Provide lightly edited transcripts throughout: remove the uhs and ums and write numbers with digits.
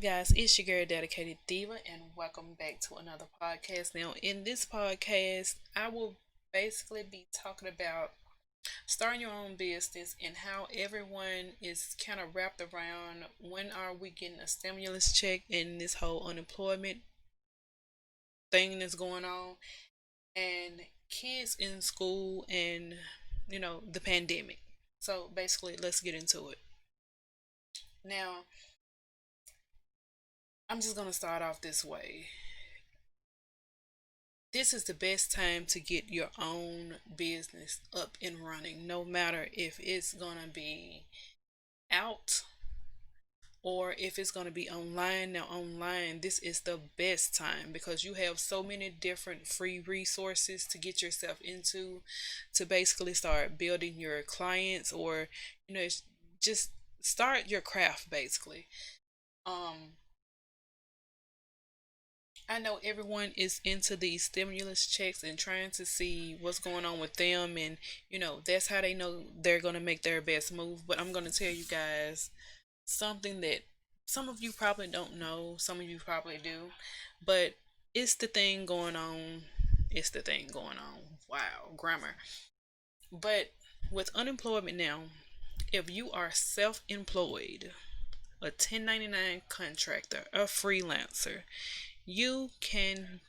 guys, it's your girl Dedicated Diva, and welcome back to another podcast. Now, in this podcast, I will basically be talking about starting your own business and how everyone is kind of wrapped around when are we getting a stimulus check and this whole unemployment thing that's going on, and kids in school and the pandemic. So, basically, let's get into it. Now, I'm just going to start off this way. This is the best time to get your own business up and running, no matter if it's going to be out or if it's going to be online. Now, online, this is the best time because you have so many different free resources to get yourself into to basically start building your clients or, it's just start your craft basically. Um, I know everyone is into these stimulus checks and trying to see what's going on with them, and that's how they know they're going to make their best move. But I'm going to tell you guys something that some of you probably don't know, some of you probably do, but it's the thing going on. It's the thing going on. Wow, grammar. But with unemployment now, if you are self employed, a 1099 contractor, a freelancer, you can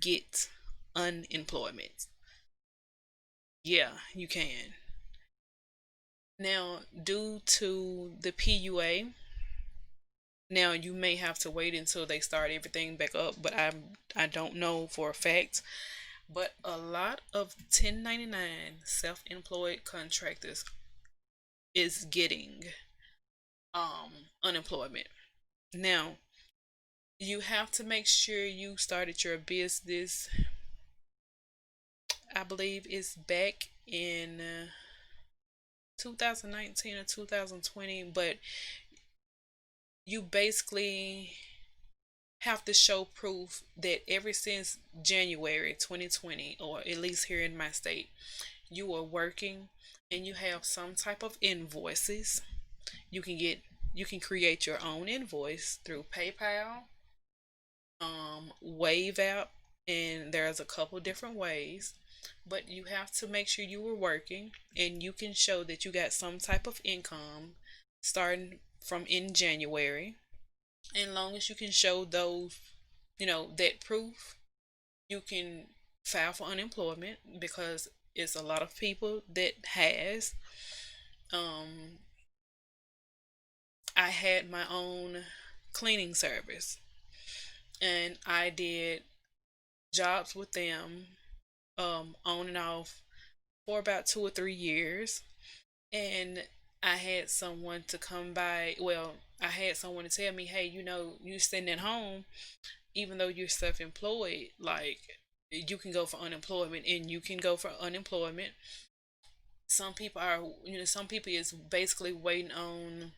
get unemployment. Yeah, you can. Now, due to the PUA, now you may have to wait until they start everything back up, but I don't know for a fact. But a lot of 1099 self-employed contractors is getting unemployment. Now, you have to make sure you started your business. I believe it's back in 2019 or 2020, but you basically have to show proof that ever since January 2020, or at least here in my state, you are working and you have some type of invoices. You can get you can create your own invoice through PayPal, Wave app, and there's a couple different ways. But you have to make sure you were working and you can show that you got some type of income starting from in January. And long as you can show those, that proof, you can file for unemployment because it's a lot of people that has. Um, I had my own cleaning service and I did jobs with them on and off for about 2 or 3 years. And I had someone to come by. Well, I had someone to tell me, hey, you sitting at home, even though you're self employed, like you can go for unemployment and you can go for unemployment. Some people is basically waiting on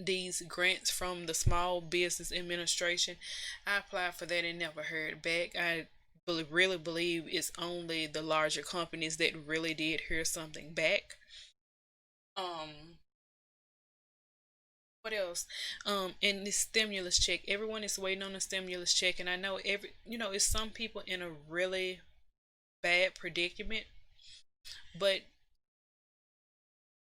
these grants from the Small Business Administration. I applied for that and never heard back. I really believe it's only the larger companies that really did hear something back. Um, what else? And this stimulus check. Everyone is waiting on a stimulus check, and I know it's some people in a really bad predicament, but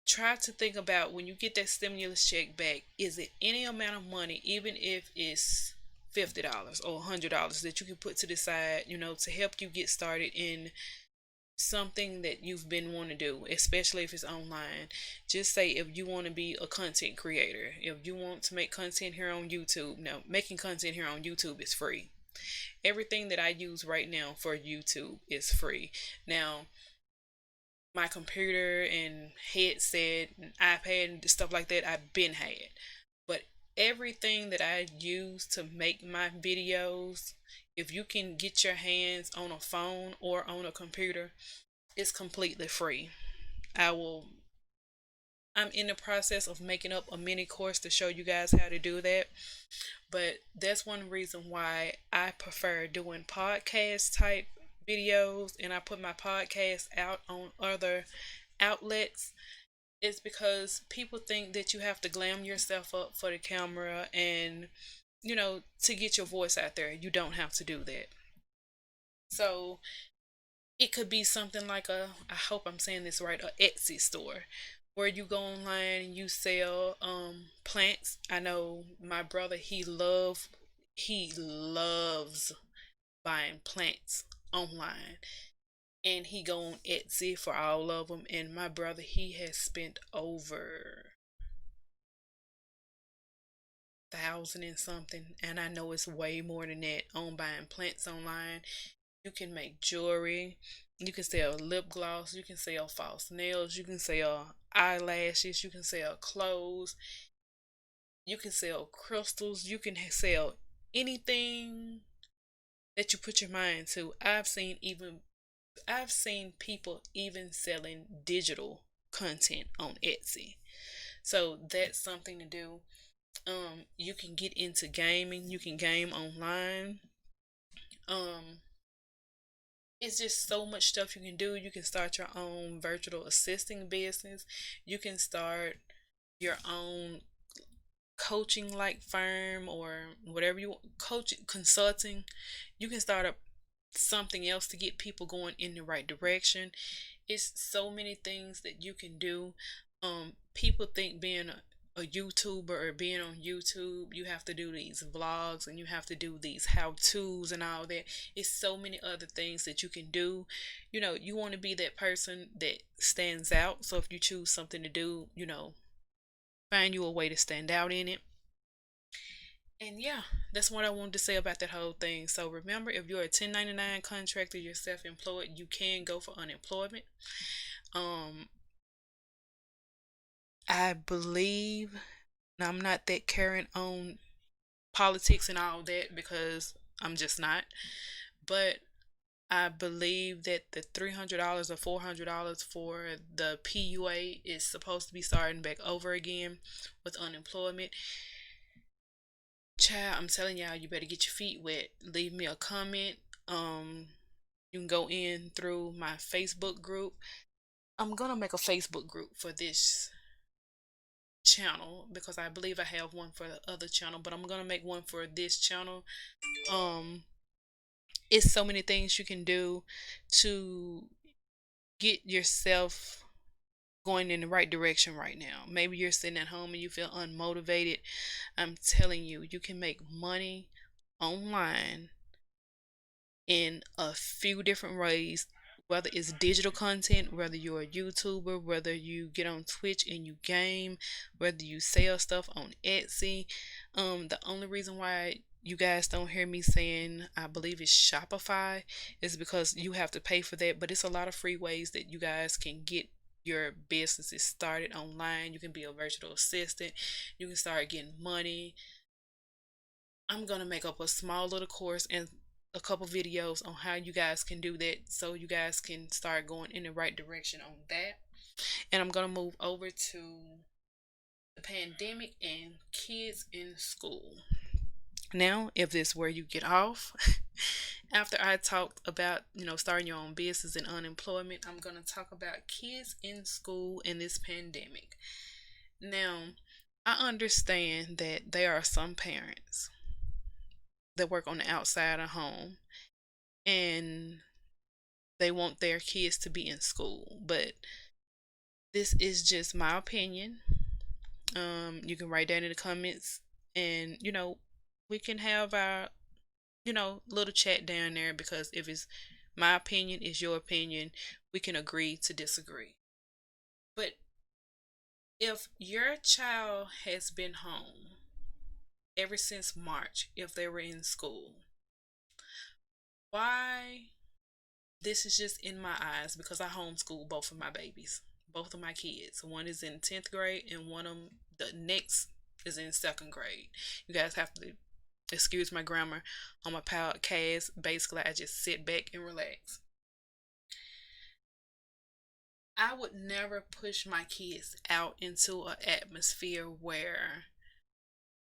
try to think about when you get that stimulus check back, is it any amount of money, even if it's $50 or $100 that you can put to the side, to help you get started in something that you've been wanting to do, especially if it's online. Just say if you want to be a content creator, if you want to make content here on YouTube. Now, making content here on YouTube is free. Everything that I use right now for YouTube is free. Now, my computer and headset and iPad and stuff like that I've been had. But everything that I use to make my videos, if you can get your hands on a phone or on a computer, it's completely free. I will I'm in the process of making up a mini course to show you guys how to do that. But that's one reason why I prefer doing podcast type videos and I put my podcast out on other outlets. It's because people think that you have to glam yourself up for the camera and to get your voice out there. You don't have to do that. So it could be something like I hope I'm saying this right, a Etsy store where you go online and you sell plants. I know my brother, he loves buying plants online, and he go on Etsy for all of them. And my brother, he has spent over thousand and something, and I know it's way more than that, on buying plants online. You can make jewelry, you can sell lip gloss, you can sell false nails, you can sell eyelashes, you can sell clothes, you can sell crystals, you can sell anything that you put your mind to. I've seen people even selling digital content on Etsy. So that's something to do. You can get into gaming, you can game online. Um it's just so much stuff you can do. You can start your own virtual assisting business. You can start your own coaching like firm or whatever you want, coaching consulting. You can start up something else to get people going in the right direction. It's so many things that you can do. People think being a YouTuber or being on YouTube, you have to do these vlogs and you have to do these how to's and all that. It's so many other things that you can do. You want to be that person that stands out. So if you choose something to do, find you a way to stand out in it. And yeah, that's what I wanted to say about that whole thing. So remember, if you're a 1099 contractor, you're self-employed, you can go for unemployment. Um, I believe, now I'm not that current on politics and all that because I'm just not. But I believe that the $300 or $400 for the PUA is supposed to be starting back over again with unemployment. Child, I'm telling y'all, you better get your feet wet. Leave me a comment. You can go in through my Facebook group. I'm gonna make a Facebook group for this channel because I believe I have one for the other channel, but I'm gonna make one for this channel. Um, it's so many things you can do to get yourself going in the right direction right now. Maybe you're sitting at home and you feel unmotivated. I'm telling you, you can make money online in a few different ways, whether it's digital content, whether you're a YouTuber, whether you get on Twitch and you game, whether you sell stuff on Etsy. The only reason why you guys don't hear me saying I believe it's Shopify is because you have to pay for that, but it's a lot of free ways that you guys can get your businesses started online. You can be a virtual assistant, you can start getting money. I'm gonna make up a small little course and a couple videos on how you guys can do that so you guys can start going in the right direction on that. And I'm gonna move over to the pandemic and kids in school. Now, if this is where you get off, after I talked about, starting your own business and unemployment, I'm gonna talk about kids in school in this pandemic. Now, I understand that there are some parents that work on the outside of home and they want their kids to be in school, but this is just my opinion. You can write down in the comments, and we can have our little chat down there, because if it's my opinion, it's your opinion, we can agree to disagree. But if your child has been home ever since March, if they were in school, why? This is just in my eyes because I homeschool both of my babies, both of my kids. One is in 10th grade and one of them, the next, is in 2nd grade. You guys have to excuse my grammar on my podcast. Basically, I just sit back and relax. I would never push my kids out into an atmosphere where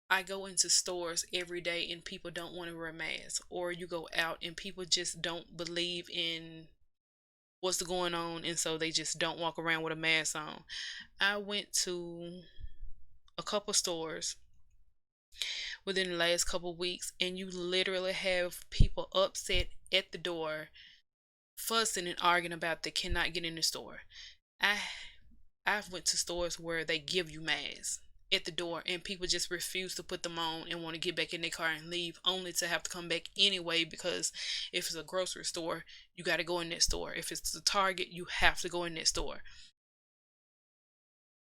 I go into stores every day and people don't want to wear masks, or you go out and people just don't believe in what's going on, and so they just don't walk around with a mask on. I went to a couple stores within the last couple of weeks, and you literally have people upset at the door, fussing and arguing about they cannot get in the store. I I've went to stores where they give you masks at the door and people just refuse to put them on and want to get back in their car and leave, only to have to come back anyway, because if it's a grocery store, you got to go in that store. If it's a Target, you have to go in that store.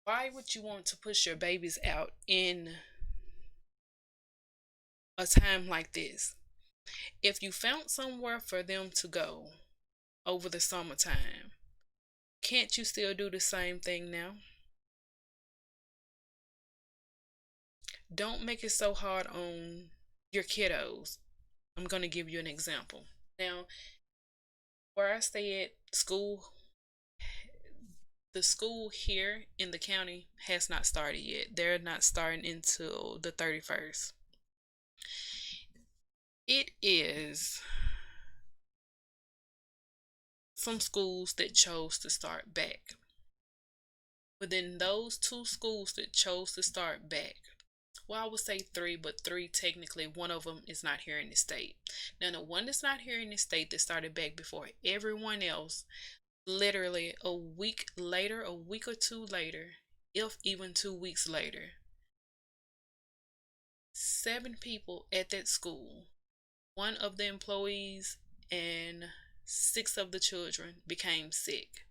Why would you want to push your babies out in a time like this? If you found somewhere for them to go over the summertime, can't you still do the same thing now? Don't make it so hard on your kiddos. I'm going to give you an example. Now, where I stay at school, the school here in the county has not started yet. They're not starting until the 31st. It is some schools that chose to start back. Within those two schools that chose to start back, well, I would say three, but three technically, one of them is not here in the state. Now, the one that's not here in the state that started back before everyone else, literally a week later, a week or two later, if even 2 weeks later, 7 people at that school, one of the employees and 6 of the children became sick.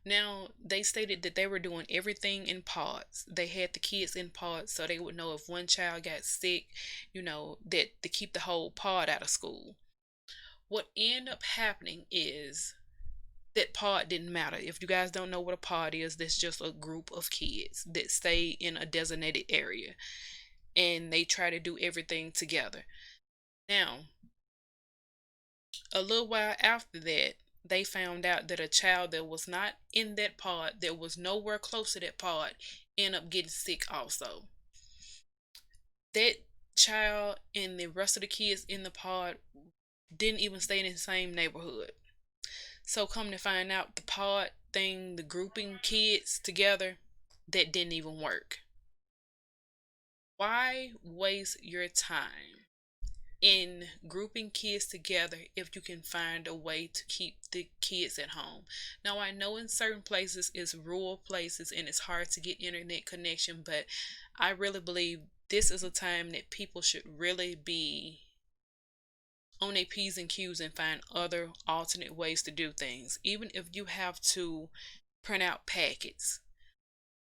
Now, they stated that they were doing everything in pods. They had the kids in pods so they would know if one child got sick, that to keep the whole pod out of school. What ended up happening is that pod didn't matter. If you guys don't know what a pod is, that's just a group of kids that stay in a designated area and they try to do everything together. Now, a little while after that, they found out that a child that was not in that pod, that was nowhere close to that pod, ended up getting sick also. That child and the rest of the kids in the pod didn't even stay in the same neighborhood. So come to find out, the pod thing, the grouping kids together, that didn't even work. Why waste your time in grouping kids together if you can find a way to keep the kids at home? Now, I know in certain places it's rural places and it's hard to get internet connection, but I really believe this is a time that people should really be on their P's and Q's and find other alternate ways to do things. Even if you have to print out packets,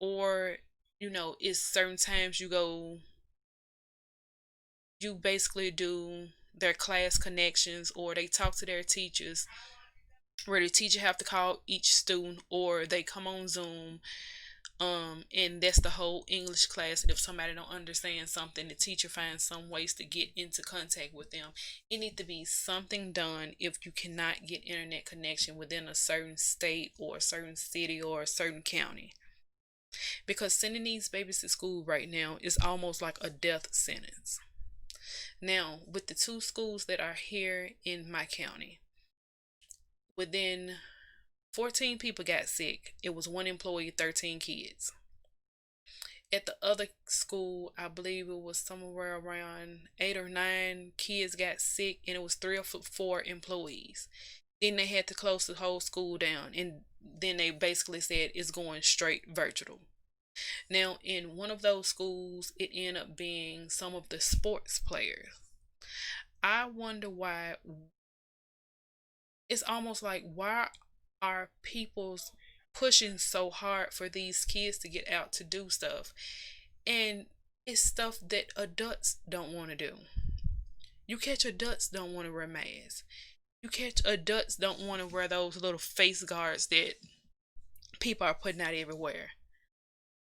or it's certain times you basically do their class connections, or they talk to their teachers, where the teacher have to call each student, or they come on Zoom, and that's the whole English class. And if somebody don't understand something, the teacher finds some ways to get into contact with them. It needs to be something done if you cannot get internet connection within a certain state or a certain city or a certain county, because sending these babies to school right now is almost like a death sentence. Now, with the 2 schools that are here in my county, within 14 people got sick. It was one employee, 13 kids. At the other school, I believe it was somewhere around 8 or 9 kids got sick, and it was 3 or 4 employees. Then they had to close the whole school down, and then they basically said it's going straight virtual. Now, in one of those schools, it ended up being some of the sports players. I wonder why. It's almost like, why are people pushing so hard for these kids to get out to do stuff? And it's stuff that adults don't want to do. You catch adults don't want to wear masks. You catch adults don't want to wear those little face guards that people are putting out everywhere.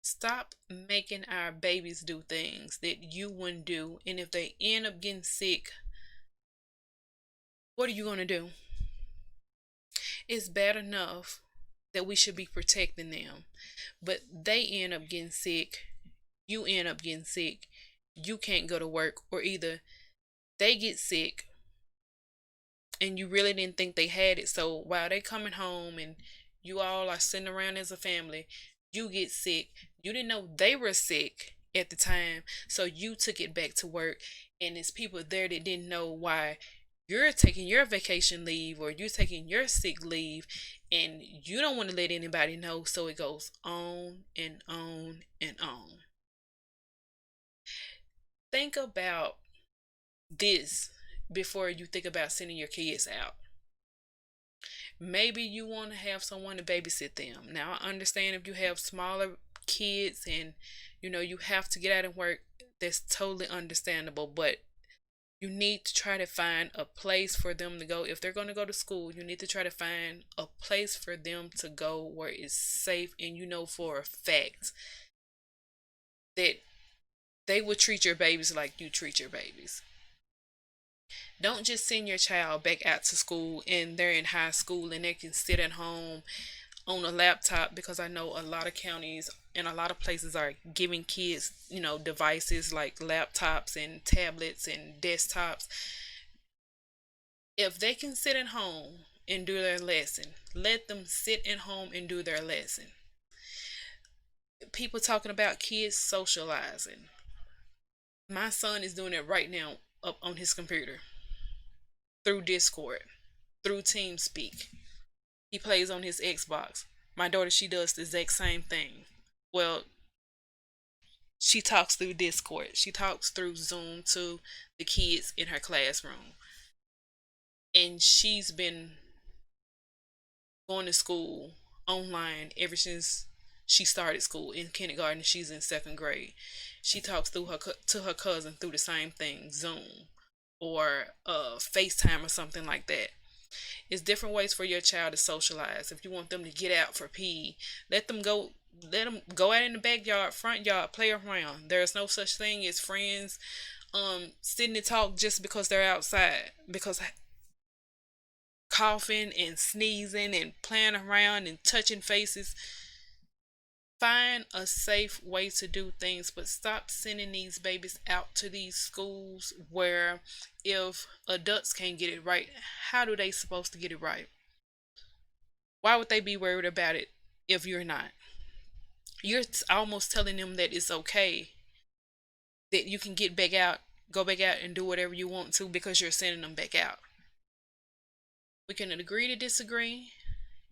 Stop making our babies do things that you wouldn't do. And if they end up getting sick, what are you going to do? It's bad enough that we should be protecting them, but they end up getting sick. You end up getting sick. You can't go to work, or either they get sick and you really didn't think they had it. So while they coming home and you all are sitting around as a family, you get sick. You didn't know they were sick, at the time. So you took it back to work, and there's people there that didn't know why you're taking your vacation leave or you're taking your sick leave, and you don't want to let anybody know. So it goes on and on and on. Think about this before you think about sending your kids out. Maybe you want to have someone to babysit them. Now, I understand if you have smaller kids and you have to get out and work, that's totally understandable, but you need to try to find a place for them to go. If they're going to go to school, you need to try to find a place for them to go where it's safe, and you know for a fact that they will treat your babies like you treat your babies. Don't just send your child back out to school and they're in high school and they can sit at home on a laptop, because I know a lot of counties and a lot of places are giving kids, devices like laptops and tablets and desktops. If they can sit at home and do their lesson, let them sit at home and do their lesson. People talking about kids socializing. My son is doing it right now up on his computer through Discord, through TeamSpeak. He plays on his Xbox. My daughter, she does the exact same thing. Well, she talks through Discord. She talks through Zoom to the kids in her classroom. And she's been going to school online ever since she started school in kindergarten. She's in second grade. She talks through her to her cousin through the same thing, Zoom or FaceTime or something like that. It's different ways for your child to socialize. If you want them to get out for PE, let them go. Let them go out in the backyard, front yard, play around. There's no such thing as friends sitting to talk just because they're outside. Because coughing and sneezing and playing around and touching faces. Find a safe way to do things, but stop sending these babies out to these schools where if adults can't get it right, how do they supposed to get it right? Why would they be worried about it if you're not? You're almost telling them that it's okay, that you can get back out, go back out and do whatever you want to because you're sending them back out. We can agree to disagree.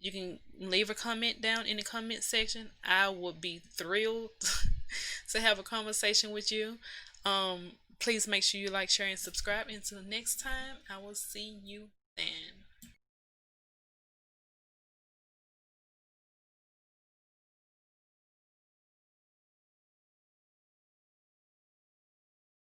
You can leave a comment down in the comment section. I would be thrilled to have a conversation with you. Please make sure you like, share, and subscribe. Until next time, I will see you then.